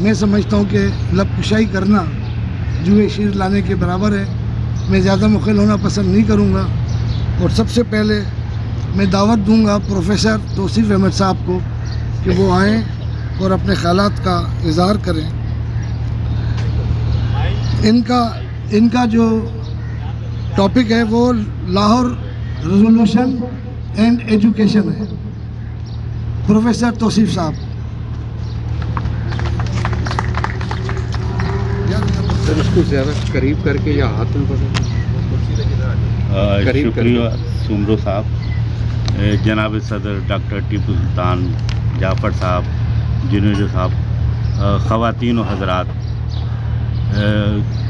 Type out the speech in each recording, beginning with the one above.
میں سمجھتا ہوں کہ لب کشائی کرنا جوئے شیر لانے کے برابر ہے. میں زیادہ مخل ہونا پسند نہیں کروں گا اور سب سے پہلے میں دعوت دوں گا پروفیسر توصیف احمد صاحب کو کہ وہ آئیں اور اپنے خیالات کا اظہار کریں. ان کا جو ٹاپک ہے وہ لاہور ریزولوشن اینڈ ایجوکیشن ہے. پروفیسر توصیف صاحب. سر اس کو زیادہ قریب کر کے یا ہاتھ میں شکریہ سمرو صاحب. جناب صدر ڈاکٹر ٹیپو سلطان جعفر صاحب, جنیجو صاحب, خواتین و حضرات,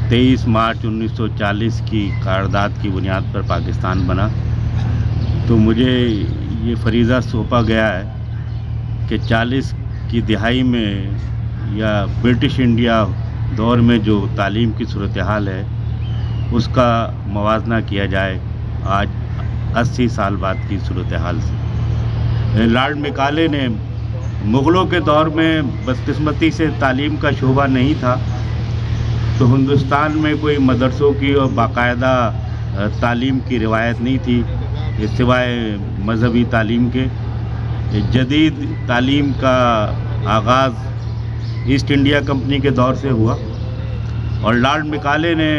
23 مارچ 1940 کی قرارداد کی بنیاد پر پاکستان بنا تو مجھے یہ فریضہ سونپا گیا ہے کہ 40 کی دہائی میں یا برٹش انڈیا دور میں جو تعلیم کی صورتحال ہے اس کا موازنہ کیا جائے آج 80 سال بعد کی صورتحال سے. لارڈ میکالے نے مغلوں کے دور میں بدقسمتی سے تعلیم کا شعبہ نہیں تھا تو ہندوستان میں کوئی مدرسوں کی اور باقاعدہ تعلیم کی روایت نہیں تھی سوائے مذہبی تعلیم کے. جدید تعلیم کا آغاز ایسٹ انڈیا کمپنی کے دور سے ہوا اور لارڈ میکالے نے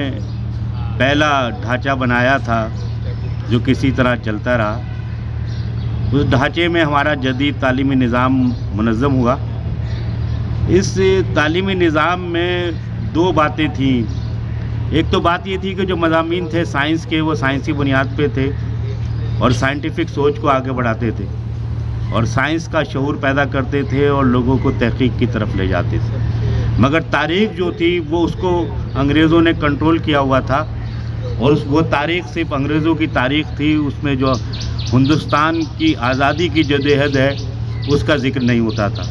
پہلا ڈھانچہ بنایا تھا جو کسی طرح چلتا رہا. اس ڈھانچے میں ہمارا جدید تعلیمی نظام منظم ہوا. اس تعلیمی نظام میں دو باتیں تھیں. ایک تو بات یہ تھی کہ جو مضامین تھے سائنس کے وہ سائنسی بنیاد پہ تھے اور سائنٹیفک سوچ کو آگے بڑھاتے تھے اور سائنس کا شعور پیدا کرتے تھے اور لوگوں کو تحقیق کی طرف لے جاتے تھے. مگر تاریخ جو تھی وہ اس کو انگریزوں نے کنٹرول کیا ہوا تھا اور وہ تاریخ صرف انگریزوں کی تاریخ تھی. اس میں جو ہندوستان کی آزادی کی جدوجہد ہے اس کا ذکر نہیں ہوتا تھا.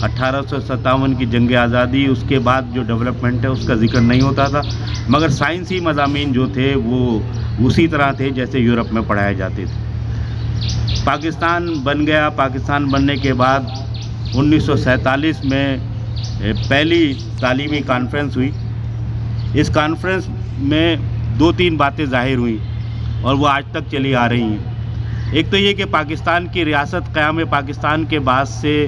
1857 کی جنگ آزادی, اس کے بعد جو ڈیولپمنٹ ہے اس کا ذکر نہیں ہوتا تھا. مگر سائنسی مضامین جو تھے وہ اسی طرح تھے جیسے یورپ میں پڑھائے جاتے تھے. پاکستان بن گیا. پاکستان بننے کے بعد 1947 میں پہلی تعلیمی کانفرنس ہوئی. اس کانفرنس میں 2-3 باتیں ظاہر ہوئیں اور وہ آج تک چلی آ رہی ہیں. ایک تو یہ کہ پاکستان کی ریاست قیام پاکستان کے بعد سے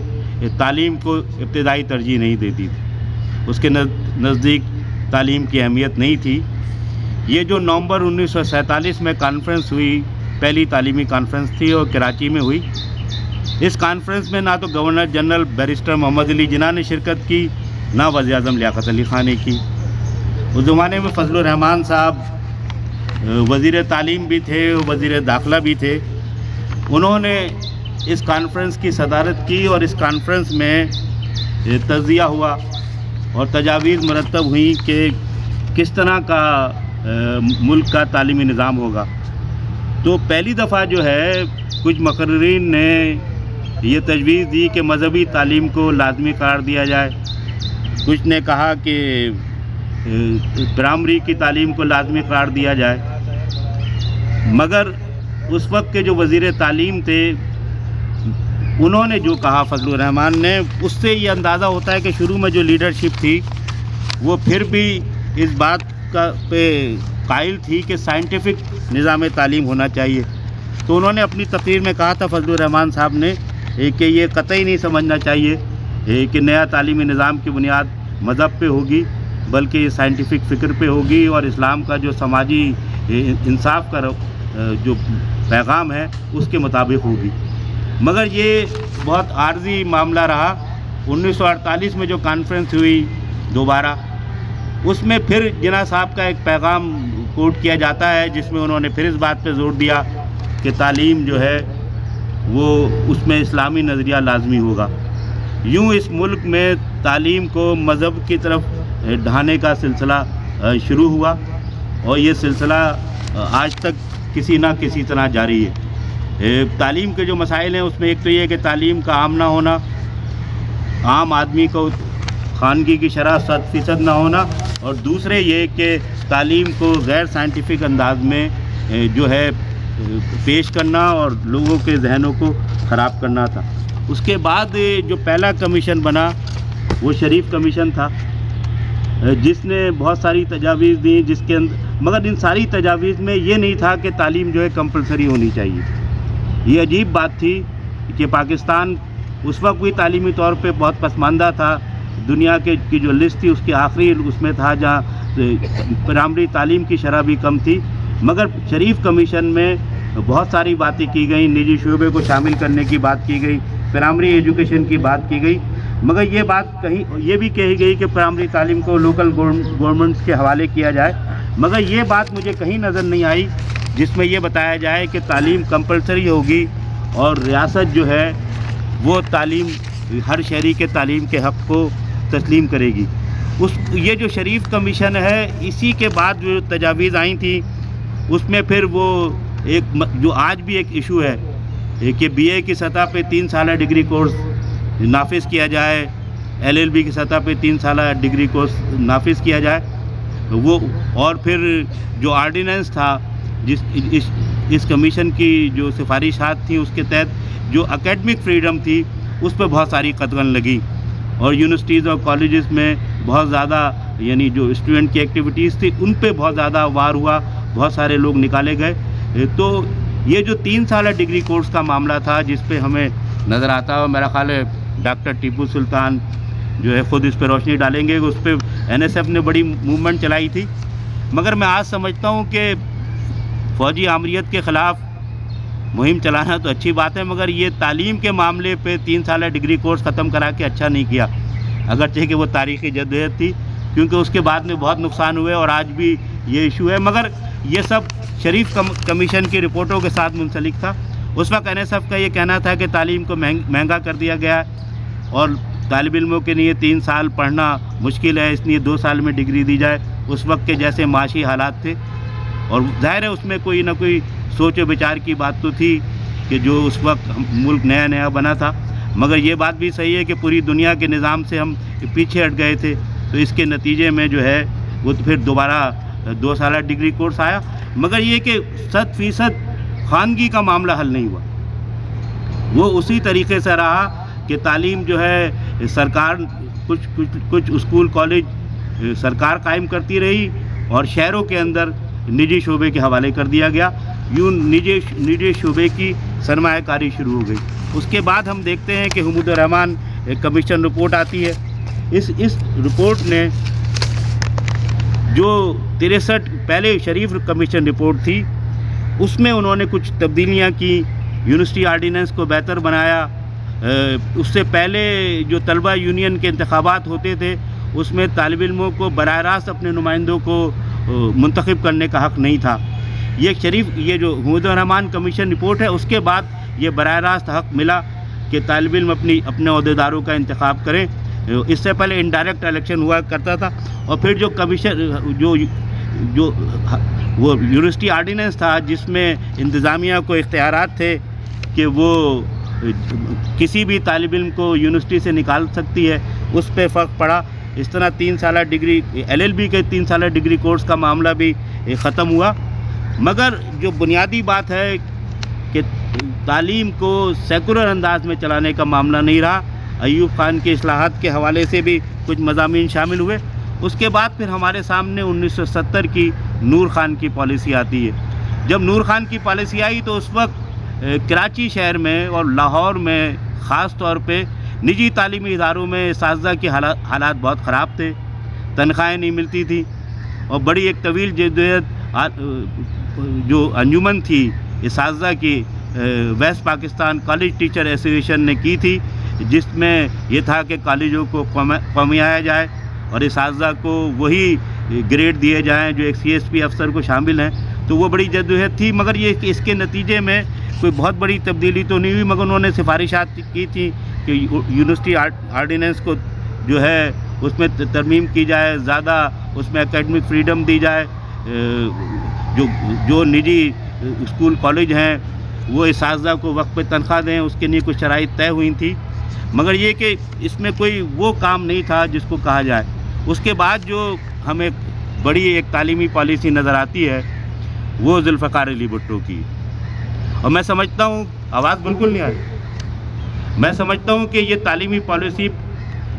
تعلیم کو ابتدائی ترجیح نہیں دیتی تھی. اس کے نزدیک تعلیم کی اہمیت نہیں تھی. یہ جو نومبر 1947 میں کانفرنس ہوئی, پہلی تعلیمی کانفرنس تھی اور کراچی میں ہوئی. اس کانفرنس میں نہ تو گورنر جنرل بیرسٹر محمد علی جناح نے شرکت کی, نہ وزیر اعظم لیاقت علی خان نے کی. اس زمانے میں فضل الرحمان صاحب وزیر تعلیم بھی تھے, وزیر داخلہ بھی تھے. انہوں نے اس کانفرنس کی صدارت کی اور اس کانفرنس میں تجزیہ ہوا اور تجاویز مرتب ہوئیں کہ کس طرح کا ملک کا تعلیمی نظام ہوگا. تو پہلی دفعہ جو ہے کچھ مقررین نے یہ تجویز دی کہ مذہبی تعلیم کو لازمی قرار دیا جائے. کچھ نے کہا کہ پرائمری کی تعلیم کو لازمی قرار دیا جائے. مگر اس وقت کے جو وزیر تعلیم تھے انہوں نے جو کہا, فضل الرحمان نے, اس سے یہ اندازہ ہوتا ہے کہ شروع میں جو لیڈرشپ تھی وہ پھر بھی اس بات کا پہ قائل تھی کہ سائنٹیفک نظام تعلیم ہونا چاہیے. تو انہوں نے اپنی تقریر میں کہا تھا فضل الرحمان صاحب نے کہ یہ قطعی نہیں سمجھنا چاہیے کہ نیا تعلیمی نظام کی بنیاد مذہب پہ ہوگی بلکہ یہ سائنٹیفک فکر پہ ہوگی اور اسلام کا جو سماجی انصاف کا جو پیغام ہے اس کے مطابق ہوگی. مگر یہ بہت عارضی معاملہ رہا. 1948 میں جو کانفرنس ہوئی دوبارہ, اس میں پھر جناح صاحب کا ایک پیغام کوٹ کیا جاتا ہے جس میں انہوں نے پھر اس بات پہ زور دیا کہ تعلیم جو ہے وہ اس میں اسلامی نظریہ لازمی ہوگا. یوں اس ملک میں تعلیم کو مذہب کی طرف ڈھانے کا سلسلہ شروع ہوا اور یہ سلسلہ آج تک کسی نہ کسی طرح جاری ہے. تعلیم کے جو مسائل ہیں اس میں ایک تو یہ کہ تعلیم کا عام نہ ہونا, عام آدمی کو خواندگی کی شرح 100% نہ ہونا, اور دوسرے یہ کہ تعلیم کو غیر سائنٹیفک انداز میں جو ہے پیش کرنا اور لوگوں کے ذہنوں کو خراب کرنا تھا. اس کے بعد جو پہلا کمیشن بنا وہ شریف کمیشن تھا جس نے بہت ساری تجاویز دی، جس کے اندر مگر ان ساری تجاویز میں یہ نہیں تھا کہ تعلیم جو ہے کمپلسری ہونی چاہیے۔ یہ عجیب بات تھی کہ پاکستان اس وقت بھی تعلیمی طور پہ بہت پسماندہ تھا، دنیا کی جو لسٹ تھی اس کی آخری اس میں تھا جہاں پرائمری تعلیم کی شرح بھی کم تھی، مگر شریف کمیشن میں بہت ساری باتیں کی گئیں، نجی شعبے کو شامل کرنے کی بات کی گئی، پرائمری ایجوکیشن کی بات کی گئی، مگر یہ بات کہیں یہ بھی کہی گئی کہ پرائمری تعلیم کو لوکل گورنمنٹس کے حوالے کیا جائے، مگر یہ بات مجھے کہیں نظر نہیں آئی جس میں یہ بتایا جائے کہ تعلیم کمپلسری ہوگی اور ریاست جو ہے وہ تعلیم ہر شہری کے تعلیم کے حق کو تسلیم کرے گی۔ یہ جو شریف کمیشن ہے اسی کے بعد جو تجاویز آئی تھیں اس میں پھر وہ ایک جو آج بھی ایک ایشو ہے کہ بی اے کی سطح پہ 3 سالہ ڈگری کورس نافذ کیا جائے، ایل ایل بی کی سطح پہ 3 سالہ ڈگری کورس نافذ کیا جائے، وہ اور پھر جو آرڈیننس تھا اس کمیشن کی جو سفارشات تھیں اس کے تحت جو اکیڈمک فریڈم تھی اس پہ بہت ساری قدغن لگی اور یونیورسٹیز اور کالجز میں بہت زیادہ یعنی جو اسٹوڈنٹ کی ایکٹیویٹیز تھی ان پہ بہت زیادہ وار ہوا، بہت سارے لوگ نکالے گئے۔ تو یہ جو 3 سالہ ڈگری کورس کا معاملہ تھا جس پہ ہمیں نظر آتا ہے، میرا خیال ہے ڈاکٹر ٹیپو سلطان جو ہے خود اس پہ روشنی ڈالیں گے، اس پہ این ایس ایف نے بڑی موومنٹ چلائی تھی، مگر میں آج سمجھتا ہوں کہ فوجی آمریت کے خلاف مہم چلانا تو اچھی بات ہے، مگر یہ تعلیم کے معاملے پہ 3 سالہ ڈگری کورس ختم کرا کے اچھا نہیں کیا، اگرچہ کہ وہ تاریخی جدوجہد تھی کیونکہ اس کے بعد میں بہت نقصان ہوئے اور آج بھی یہ ایشو ہے، مگر یہ سب شریف کمیشن کی رپورٹوں کے ساتھ منسلک تھا۔ اس وقت این ایس ایف کا یہ کہنا تھا کہ تعلیم کو مہنگا کر دیا گیا ہے اور طالب علموں کے لیے 3 سال پڑھنا مشکل ہے، اس لیے 2 سال میں ڈگری دی جائے، اس وقت کے جیسے معاشی حالات تھے، اور ظاہر ہے اس میں کوئی نہ کوئی سوچ و بچار کی بات تو تھی کہ جو اس وقت ملک نیا بنا تھا، مگر یہ بات بھی صحیح ہے کہ پوری دنیا کے نظام سے ہم پیچھے ہٹ گئے تھے، تو اس کے نتیجے میں جو ہے وہ پھر دوبارہ 2 سالہ ڈگری کورس آیا، مگر یہ کہ 100% خواندگی کا معاملہ حل نہیں ہوا، وہ اسی طریقے سے رہا کہ تعلیم جو ہے سرکار کچھ اسکول کالج سرکار قائم کرتی رہی اور شہروں کے اندر نجی شعبے کے حوالے کر دیا گیا، یوں نجی شعبے کی سرمایہ کاری شروع ہو گئی۔ اس کے بعد ہم دیکھتے ہیں کہ حمود الرحمان کمیشن رپورٹ آتی ہے، اس رپورٹ نے جو 63 پہلے شریف کمیشن رپورٹ تھی اس میں انہوں نے کچھ تبدیلیاں کی، یونیورسٹی آرڈیننس کو بہتر بنایا، اس سے پہلے جو طلبہ یونین کے انتخابات ہوتے تھے اس میں طالب علموں کو براہ راست اپنے نمائندوں کو منتخب کرنے کا حق نہیں تھا۔ یہ جو حمود الرحمان کمیشن رپورٹ ہے اس کے بعد یہ براہ راست حق ملا کہ طالب علم اپنے عہدیداروں کا انتخاب کریں، اس سے پہلے انڈائریکٹ الیکشن ہوا کرتا تھا، اور پھر جو کمیشن جو وہ یونیورسٹی آرڈیننس تھا جس میں انتظامیہ کو اختیارات تھے کہ وہ کسی بھی طالب علم کو یونیورسٹی سے نکال سکتی ہے، اس پہ فرق پڑا۔ اس طرح 3 سالہ ڈگری ایل ایل بی کے 3 سالہ ڈگری کورس کا معاملہ بھی ختم ہوا، مگر جو بنیادی بات ہے کہ تعلیم کو سیکولر انداز میں چلانے کا معاملہ نہیں رہا۔ ایوب خان کے اصلاحات کے حوالے سے بھی کچھ مضامین شامل ہوئے، اس کے بعد پھر ہمارے سامنے 1970 کی نور خان کی پالیسی آتی ہے۔ جب نور خان کی پالیسی آئی تو اس وقت کراچی شہر میں اور لاہور میں خاص طور پہ نجی تعلیمی اداروں میں اساتذہ کے حالات بہت خراب تھے، تنخواہیں نہیں ملتی تھی، اور بڑی ایک طویل جدوجہد جو انجمن تھی اساتذہ کی west Pakistan college teacher association نے کی تھی، جس میں یہ تھا کہ کالجوں کو قومیایا جائے اور اساتذہ کو وہی گریڈ دیے جائیں جو ایک سی ایس پی افسر کو شامل ہیں، تو وہ بڑی جدوجہد تھی، مگر یہ کہ اس کے نتیجے میں کوئی بہت بڑی تبدیلی تو نہیں ہوئی، مگر انہوں نے سفارشات کی تھی کہ یونیورسٹی آرڈیننس کو جو ہے اس میں ترمیم کی جائے، زیادہ اس میں اکیڈمک فریڈم دی جائے، جو نجی اسکول کالج ہیں وہ اساتذہ کو وقت پہ تنخواہ دیں، اس کے لیے کچھ شرائط طے ہوئی تھیں، مگر یہ کہ اس میں کوئی وہ کام نہیں تھا جس کو کہا جائے۔ اس کے بعد جو ہمیں بڑی ایک تعلیمی پالیسی نظر آتی ہے وہ ذوالفقار علی بھٹو کی، اور میں سمجھتا ہوں آواز بالکل نہیں آ رہی، میں سمجھتا ہوں کہ یہ تعلیمی پالیسی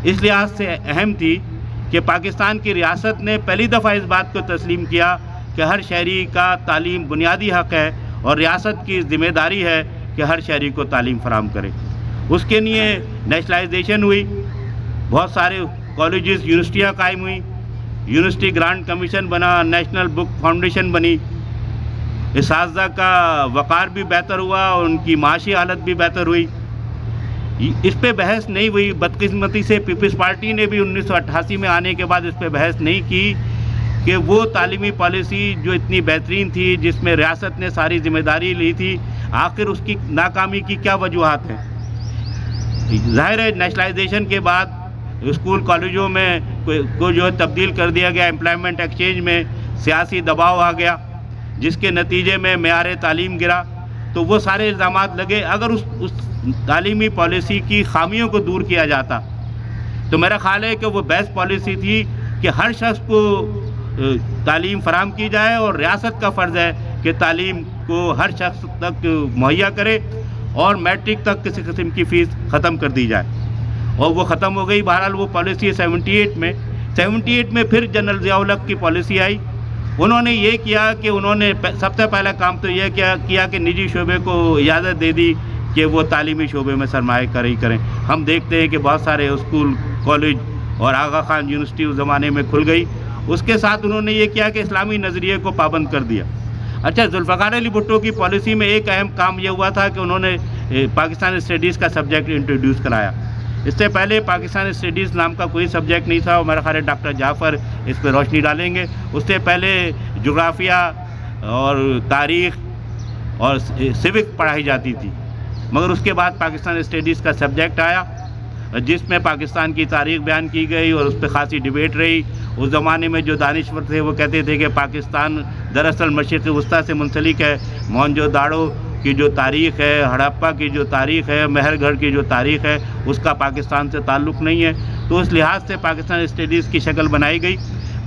اس لحاظ سے اہم تھی کہ پاکستان کی ریاست نے پہلی دفعہ اس بات کو تسلیم کیا کہ ہر شہری کا تعلیم بنیادی حق ہے اور ریاست کی ذمہ داری ہے کہ ہر شہری کو تعلیم فراہم کرے. اس کے لیے نیشنلائزیشن ہوئی، بہت سارے کالجز یونیورسٹیاں قائم ہوئیں، یونیورسٹی گرانٹ کمیشن بنا، نیشنل بک فاؤنڈیشن بنی. اساتذہ کا وقار بھی بہتر ہوا اور ان کی معاشی حالت بھی بہتر ہوئی. اس پہ بحث نہیں ہوئی. بدقسمتی سے پیپلز پارٹی نے بھی 1988 میں آنے کے بعد اس پہ بحث نہیں کی کہ وہ تعلیمی پالیسی جو اتنی بہترین تھی، جس میں ریاست نے ساری ذمہ داری لی تھی، آخر اس کی ناکامی کی کیا وجوہات ہیں. ظاہر ہے نیشنلائزیشن کے بعد اسکول کالجوں میں کو جو تبدیل کر دیا گیا، امپلائمنٹ ایکسچینج میں سیاسی دباؤ آ گیا، جس کے نتیجے میں معیار تعلیم گرا. تو وہ سارے الزامات لگے. اگر اس تعلیمی پالیسی کی خامیوں کو دور کیا جاتا تو میرا خیال ہے کہ وہ بیسٹ پالیسی تھی کہ ہر شخص کو تعلیم فراہم کی جائے اور ریاست کا فرض ہے کہ تعلیم کو ہر شخص تک مہیا کرے اور میٹرک تک کسی قسم کی فیس ختم کر دی جائے. اور وہ ختم ہو گئی. بہرحال وہ پالیسی 78 میں پھر جنرل ضیاء الحق کی پالیسی آئی. انہوں نے یہ کیا کہ انہوں نے سب سے پہلا کام تو یہ کیا کہ نجی شعبے کو اجازت دے دی کہ وہ تعلیمی شعبے میں سرمایہ کاری کریں. ہم دیکھتے ہیں کہ بہت سارے اسکول کالج اور آغا خان یونیورسٹی اس زمانے میں کھل گئی. اس کے ساتھ انہوں نے یہ کیا کہ اسلامی نظریے کو پابند کر دیا. اچھا، ذوالفقار علی بھٹو کی پالیسی میں ایک اہم کام یہ ہوا تھا کہ انہوں نے پاکستان اسٹڈیز کا سبجیکٹ انٹروڈیوس کرایا. اس سے پہلے پاکستان اسٹڈیز نام کا کوئی سبجیکٹ نہیں تھا، اور میرا خیال ہے ڈاکٹر جعفر اس پہ روشنی ڈالیں گے. اس سے پہلے جغرافیہ اور تاریخ اور سوک پڑھائی جاتی تھی، مگر اس کے بعد پاکستان اسٹڈیز کا سبجیکٹ آیا جس میں پاکستان کی تاریخ بیان کی گئی اور اس پہ خاصی ڈیبیٹ رہی. اس زمانے میں جو دانشور تھے وہ کہتے تھے کہ پاکستان دراصل مشرق وسطیٰ سے منسلک ہے. موہنجو داڑو کی جو تاریخ ہے، ہڑپا کی جو تاریخ ہے، مہر گڑھ کی جو تاریخ ہے، اس کا پاکستان سے تعلق نہیں ہے. تو اس لحاظ سے پاکستان اسٹڈیز کی شکل بنائی گئی.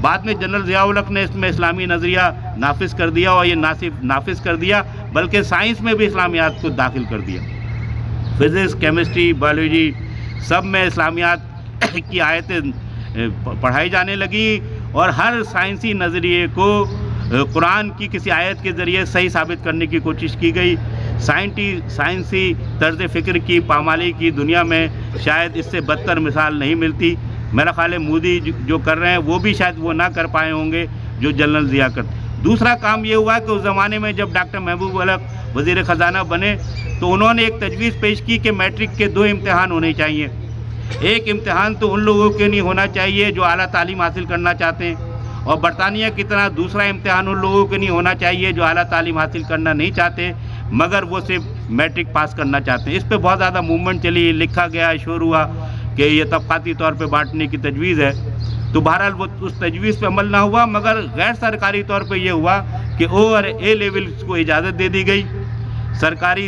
بعد میں جنرل ضیاء الحق نے اس میں اسلامی نظریہ نافذ کر دیا، اور یہ نہ صرف نافذ کر دیا بلکہ سائنس میں بھی اسلامیات کو داخل کر دیا. فزکس، کیمسٹری، بایولوجی سب میں اسلامیات کی آیتیں پڑھائی جانے لگیں، اور ہر سائنسی نظریے کو قرآن کی کسی آیت کے ذریعے صحیح ثابت کرنے کی کوشش کی گئی. سائنسی طرز فکر کی پامالی کی دنیا میں شاید اس سے بدتر مثال نہیں ملتی. میرا خیال ہے مودی جو کر رہے ہیں وہ بھی شاید وہ نہ کر پائے ہوں گے جو جنرل ضیاء کرتے. دوسرا کام یہ ہوا کہ اس زمانے میں جب ڈاکٹر محبوب الحق وزیر خزانہ بنے تو انہوں نے ایک تجویز پیش کی کہ میٹرک کے 2 امتحان ہونے چاہیے. ایک امتحان تو ان لوگوں کے نہیں ہونا چاہیے جو اعلیٰ تعلیم حاصل کرنا چاہتے ہیں، اور برطانیہ کی طرح دوسرا امتحان ان لوگوں کے نہیں ہونا چاہیے جو اعلیٰ تعلیم حاصل کرنا نہیں چاہتے مگر وہ صرف میٹرک پاس کرنا چاہتے ہیں. اس پہ بہت زیادہ موومنٹ چلی، لکھا گیا، شور ہوا کہ یہ طبقاتی طور پہ بانٹنے کی تجویز ہے. تو بہرحال وہ اس تجویز پہ عمل نہ ہوا، مگر غیر سرکاری طور پہ یہ ہوا کہ او اور اے لیولز کو اجازت دے دی گئی. سرکاری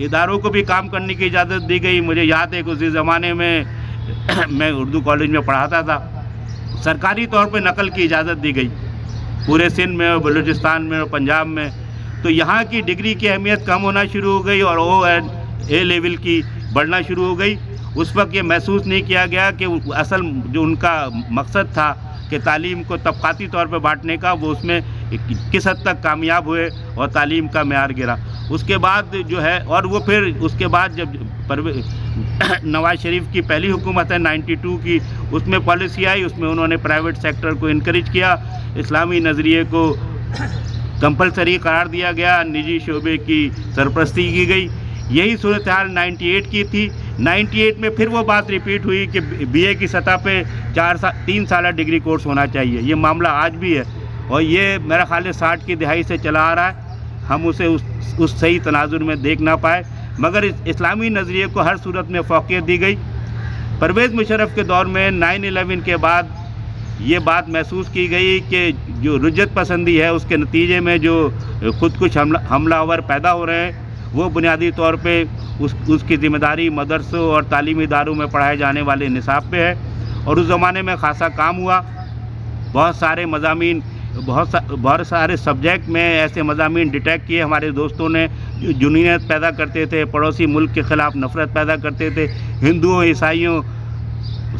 اداروں کو بھی کام کرنے کی اجازت دی گئی. مجھے یاد ہے کہ اسی زمانے میں میں اردو کالج میں پڑھاتا تھا، سرکاری طور پہ نقل کی اجازت دی گئی پورے سندھ میں اور بلوچستان میں اور پنجاب میں. تو یہاں کی ڈگری کی اہمیت کم ہونا شروع ہو گئی اور او اینڈ اے لیول کی بڑھنا شروع ہو گئی. اس وقت یہ محسوس نہیں کیا گیا کہ اصل جو ان کا مقصد تھا کہ تعلیم کو طبقاتی طور پہ بانٹنے کا، وہ اس میں کس حد تک کامیاب ہوئے اور تعلیم کا معیار گرا. اس کے بعد جو ہے، اور وہ پھر اس کے بعد جب نواز شریف کی پہلی حکومت ہے 92 کی، اس میں پالیسی آئی، اس میں انہوں نے پرائیویٹ سیکٹر کو انکریج کیا، اسلامی نظریے کو کمپلسری قرار دیا گیا، نجی شعبے کی سرپرستی کی گئی. یہی صورتحال 98 کی تھی. 98 میں پھر وہ بات ریپیٹ ہوئی کہ بی اے کی سطح پہ 3 سالہ ڈگری کورس ہونا چاہیے. یہ معاملہ آج بھی ہے، اور یہ میرا خیال ہے 60 کی دہائی سے چلا آ رہا ہے. ہم اسے اس صحیح تناظر میں دیکھ نہ پائے، مگر اسلامی نظریے کو ہر صورت میں فوقیت دی گئی. پرویز مشرف کے دور میں 9/11 کے بعد یہ بات محسوس کی گئی کہ جو رجت پسندی ہے اس کے نتیجے میں جو خود کش حملہ آور پیدا ہو رہے ہیں، وہ بنیادی طور پہ اس کی ذمہ داری مدرسوں اور تعلیمی اداروں میں پڑھائے جانے والے نصاب پہ ہے. اور اس زمانے میں خاصا کام ہوا. بہت سارے مضامین، بہت سارے سبجیکٹ میں ایسے مضامین ڈیٹیکٹ کیے ہمارے دوستوں نے جو جنونیت پیدا کرتے تھے، پڑوسی ملک کے خلاف نفرت پیدا کرتے تھے، ہندوؤں، عیسائیوں،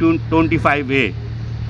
25A,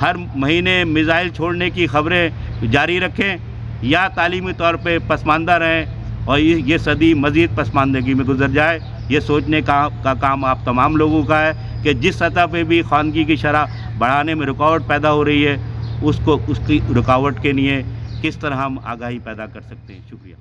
ہر مہینے میزائل چھوڑنے کی خبریں جاری رکھیں، یا تعلیمی طور پہ پسماندہ رہیں اور یہ صدی مزید پسماندگی میں گزر جائے۔ یہ سوچنے کا کام آپ تمام لوگوں کا ہے کہ جس سطح پہ بھی خواندگی کی شرح بڑھانے میں رکاوٹ پیدا ہو رہی ہے، اس کی رکاوٹ کے لیے کس طرح ہم آگاہی پیدا کر سکتے ہیں۔ شکریہ۔